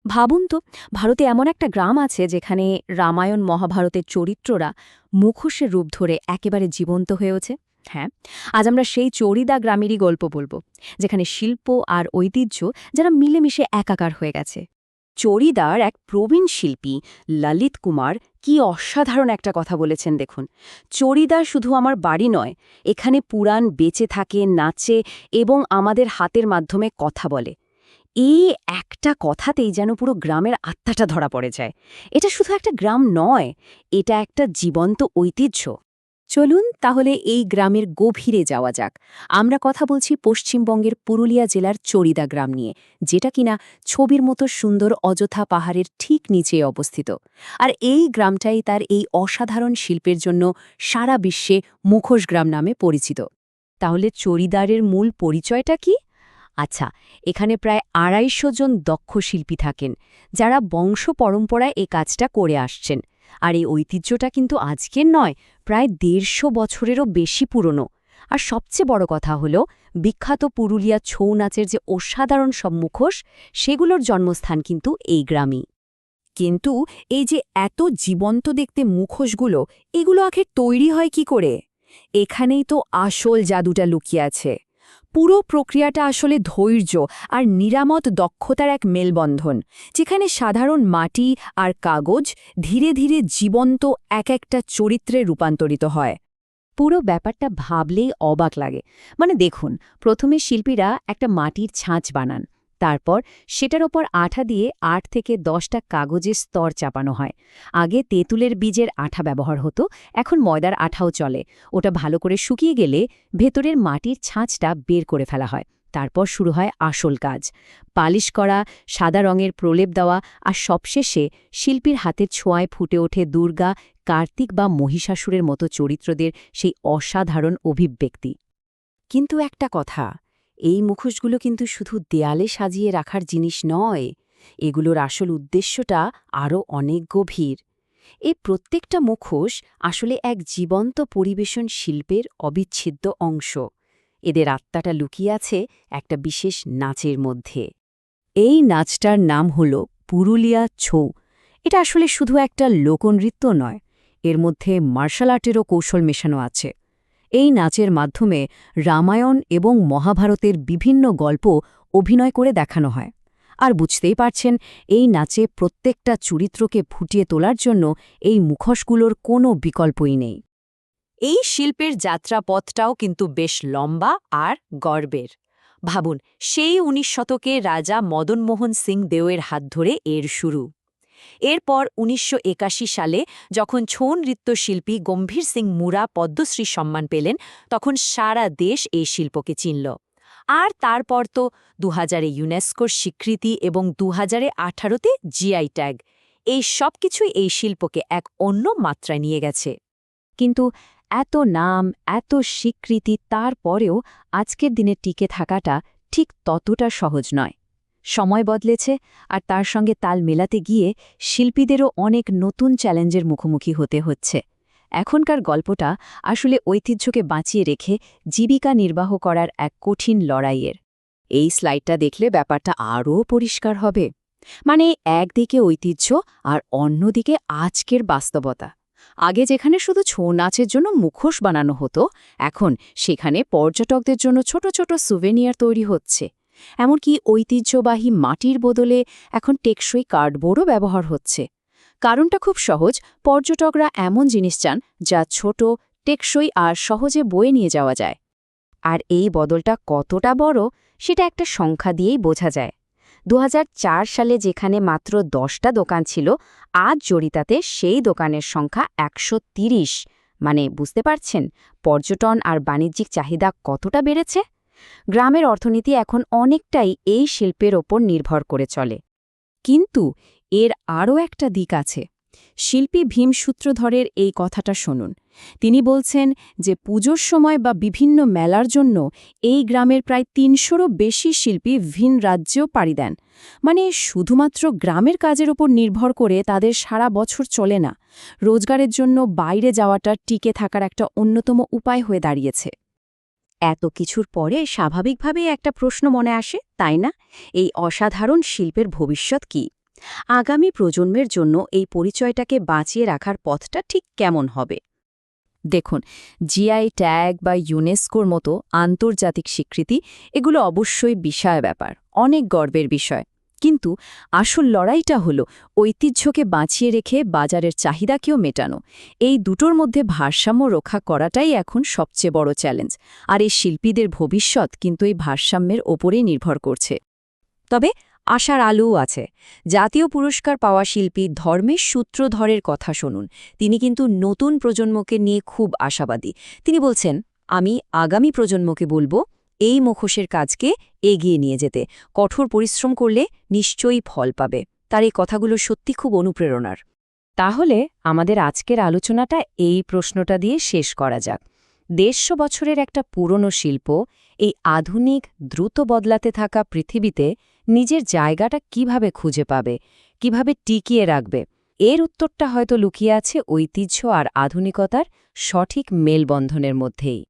ভাবুন তো, ভারতে এমন একটা গ্রাম আছে যেখানে রামায়ণ মহাভারতের চরিত্ররা মুখোশের রূপ ধরে একেবারে জীবন্ত হয়েছে। হ্যাঁ, আজ আমরা সেই চরিদা গ্রামেরই গল্প বলবো, যেখানে শিল্প আর ঐতিহ্য যারা মিলেমিশে একাকার হয়ে গেছে। চরিদার এক প্রবীণ শিল্পী ললিত কুমার কি অসাধারণ একটা কথা বলেছেন দেখুন। চরিদা শুধু আমার বাড়ি নয়, এখানে পুরাণ বেঁচে থাকে, নাচে এবং আমাদের হাতের মাধ্যমে কথা বলে। এই একটা কথাতেই যেন পুরো গ্রামের আত্মাটা ধরা পড়ে যায়। এটা শুধু একটা গ্রাম নয়, এটা একটা জীবন্ত ঐতিহ্য। চলুন তাহলে এই গ্রামের গভীরে যাওয়া যাক। আমরা কথা বলছি পশ্চিমবঙ্গের পুরুলিয়া জেলার চরিদা গ্রাম নিয়ে, যেটা কিনা ছবির মতো সুন্দর অযোধ্যা পাহাড়ের ঠিক নিচে অবস্থিত। আর এই গ্রামটাই তার এই অসাধারণ শিল্পের জন্য সারা বিশ্বে মুখোশ গ্রাম নামে পরিচিত। তাহলে চরিদারের মূল পরিচয়টা কি? আচ্ছা, এখানে প্রায় ২৫০ জন দক্ষ শিল্পী থাকেন, যারা বংশ পরম্পরায় এই কাজটা করে আসছেন। আর এই ঐতিহ্যটা কিন্তু আজকের নয়, প্রায় ১৫০ বছরেরও বেশি পুরনো। আর সবচেয়ে বড় কথা হলো, বিখ্যাত পুরুলিয়া ছৌ নাচের যে অসাধারণ সব মুখোশ, সেগুলোর জন্মস্থান কিন্তু এই গ্রামই। কিন্তু এই যে এত জীবন্ত দেখতে মুখোশগুলো, এগুলো আখের তৈরি হয় কি করে? এখানেই তো আসল জাদুটা লুকিয়ে আছে। পুরো প্রক্রিয়াটা আসলে ধৈর্য আর নিরামত দক্ষতার এক মেলবন্ধন, যেখানে সাধারণ মাটি আর কাগজ ধীরে ধীরে জীবন্ত এক একটা চরিত্রে রূপান্তরিত হয়। পুরো ব্যাপারটা ভাবলেই অবাক লাগে। মানে দেখুন, প্রথমে শিল্পীরা একটা মাটির ছাঁচ বানান, তারপর সেটার ওপর আঠা দিয়ে ৮ থেকে ১০টা কাগজের স্তর চাপানো হয়। আগে তেঁতুলের বীজের আঠা ব্যবহার হতো, এখন ময়দার আঠাও চলে। ওটা ভালো করে শুকিয়ে গেলে ভেতরের মাটির ছাঁচটা বের করে ফেলা হয়। তারপর শুরু হয় আসল কাজ: পালিশ করা, সাদা রঙের প্রলেপ দেওয়া, আর সবশেষে শিল্পীর হাতের ছোঁয়ায় ফুটে ওঠে দুর্গা, কার্তিক বা মহিষাসুরের মতো চরিত্রদের সেই অসাধারণ অভিব্যক্তি। কিন্তু একটা কথা, এই মুখোশগুলো কিন্তু শুধু দেয়ালে সাজিয়ে রাখার জিনিস নয়। এগুলোর আসল উদ্দেশ্যটা আরও অনেক গভীর। এই প্রত্যেকটা মুখোশ আসলে এক জীবন্ত পরিবেশন শিল্পের অবিচ্ছেদ্য অংশ। এদের আত্মাটা লুকিয়ে আছে একটা বিশেষ নাচের মধ্যে। এই নাচটার নাম হল পুরুলিয়া ছৌ। এটা আসলে শুধু একটা লোকনৃত্য নয়, এর মধ্যে মার্শাল আর্টেরও কৌশল মেশানো আছে। এই নাচের মাধ্যমে রামায়ণ এবং মহাভারতের বিভিন্ন গল্প অভিনয় করে দেখানো হয়। আর বুঝতেই পারছেন, এই নাচে প্রত্যেকটা চরিত্রকে ফুটিয়ে তোলার জন্য এই মুখোশগুলোর কোনো বিকল্পই নেই। এই শিল্পের যাত্রাপথটাও কিন্তু বেশ লম্বা আর গর্বের। ভাবুন, সেই ১৯ শতকে রাজা মদনমোহন সিং দেওয়ের হাত ধরে এর শুরু। এরপর ১৯৮১ সালে যখন ছৌ নৃত্যশিল্পী গম্ভীর সিং মুরা পদ্মশ্রী সম্মান পেলেন, তখন সারা দেশ এই শিল্পকে চিনল। আর তারপর তো ২০০০-এ ইউনেস্কোর স্বীকৃতি এবং ২০১৮-তে জিআই ট্যাগ। এই সব কিছুই এই শিল্পকে এক অন্য মাত্রায় নিয়ে গেছে। কিন্তু এত নাম, এত স্বীকৃতি, তারপরেও আজকের দিনে টিকে থাকাটা ঠিক ততটা সহজ নয়। সময় বদলেছে, আর তার সঙ্গে তাল মেলাতে গিয়ে শিল্পীদেরও অনেক নতুন চ্যালেঞ্জের মুখোমুখি হতে হচ্ছে। এখনকার গল্পটা আসলে ঐতিহ্যকে বাঁচিয়ে রেখে জীবিকা নির্বাহ করার এক কঠিন লড়াইয়ের। এই স্লাইডটা দেখলে ব্যাপারটা আরও পরিষ্কার হবে। মানে একদিকে ঐতিহ্য আর অন্যদিকে আজকের বাস্তবতা। আগে যেখানে শুধু ছৌ নাচের জন্য মুখোশ বানানো হতো, এখন সেখানে পর্যটকদের জন্য ছোট ছোট সুভেনিয়ার তৈরি হচ্ছে। এমনকি ঐতিহ্যবাহী মাটির বদলে এখন টেকসই কার্ডবোর্ডও ব্যবহার হচ্ছে। কারণটা খুব সহজ, পর্যটকরা এমন জিনিস চান যা ছোট, টেকসই আর সহজে বয়ে নিয়ে যাওয়া যায়। আর এই বদলটা কতটা বড়, সেটা একটা সংখ্যা দিয়েই বোঝা যায়। ২০০৪ সালে যেখানে মাত্র ১০টা দোকান ছিল, আজ জড়িতাতে সেই দোকানের সংখ্যা ১৩০। মানে বুঝতে পারছেন পর্যটন আর বাণিজ্যিক চাহিদা কতটা বেড়েছে। গ্রামের অর্থনীতি এখন অনেকটাই এই শিল্পের ওপর নির্ভর করে চলে। কিন্তু এর আরও একটা দিক আছে। শিল্পী ভীম সূত্রধরের এই কথাটা শুনুন। তিনি বলছেন যে পুজোর সময় বা বিভিন্ন মেলার জন্য এই গ্রামের প্রায় ৩০০রও বেশি শিল্পী ভিন রাজ্যেও পাড়ি দেন। মানে শুধুমাত্র গ্রামের কাজের ওপর নির্ভর করে তাদের সারা বছর চলে না। রোজগারের জন্য বাইরে যাওয়াটা টিকে থাকার একটা অন্যতম উপায় হয়ে দাঁড়িয়েছে। এত কিছুর পরে স্বাভাবিকভাবেই একটা প্রশ্ন মনে আসে, তাই না? এই অসাধারণ শিল্পের ভবিষ্যৎ কি? আগামী প্রজন্মের জন্য এই পরিচয়টাকে বাঁচিয়ে রাখার পথটা ঠিক কেমন হবে? দেখুন, জিআই ট্যাগ বা ইউনেস্কোর মতো আন্তর্জাতিক স্বীকৃতি এগুলো অবশ্যই বিশাল ব্যাপার, অনেক গর্বের বিষয়। কিন্তু আসল লড়াইটা হলো ঐতিহ্যকে বাঁচিয়ে রেখে বাজারের চাহিদাকেও মেটানো। এই দুটোর মধ্যে ভারসাম্য রক্ষা করাটাই এখন সবচেয়ে বড় চ্যালেঞ্জ। আর এই শিল্পীদের ভবিষ্যৎ কিন্তু এই ভারসাম্যের ওপরেই নির্ভর করছে। তবে আশার আলোও আছে। জাতীয় পুরস্কার পাওয়া শিল্পী ধর্মেশ সূত্রধরের কথা শুনুন। তিনি কিন্তু নতুন প্রজন্মকে নিয়ে খুব আশাবাদী। তিনি বলছেন, আমি আগামী প্রজন্মকে বলবো এই মুখোশের কাজকে এগিয়ে নিয়ে যেতে, কঠোর পরিশ্রম করলে নিশ্চয়ই ফল পাবে। তার এই কথাগুলো সত্যি খুব অনুপ্রেরণার। তাহলে আমাদের আজকের আলোচনাটা এই প্রশ্নটা দিয়ে শেষ করা যাক। ১৫০ বছরের একটা পুরনো শিল্প এই আধুনিক দ্রুত বদলাতে থাকা পৃথিবীতে নিজের জায়গাটা কিভাবে খুঁজে পাবে, কিভাবে টিকিয়ে রাখবে? এর উত্তরটা হয়তো লুকিয়ে আছে ঐতিহ্য আর আধুনিকতার সঠিক মেলবন্ধনের মধ্যেই।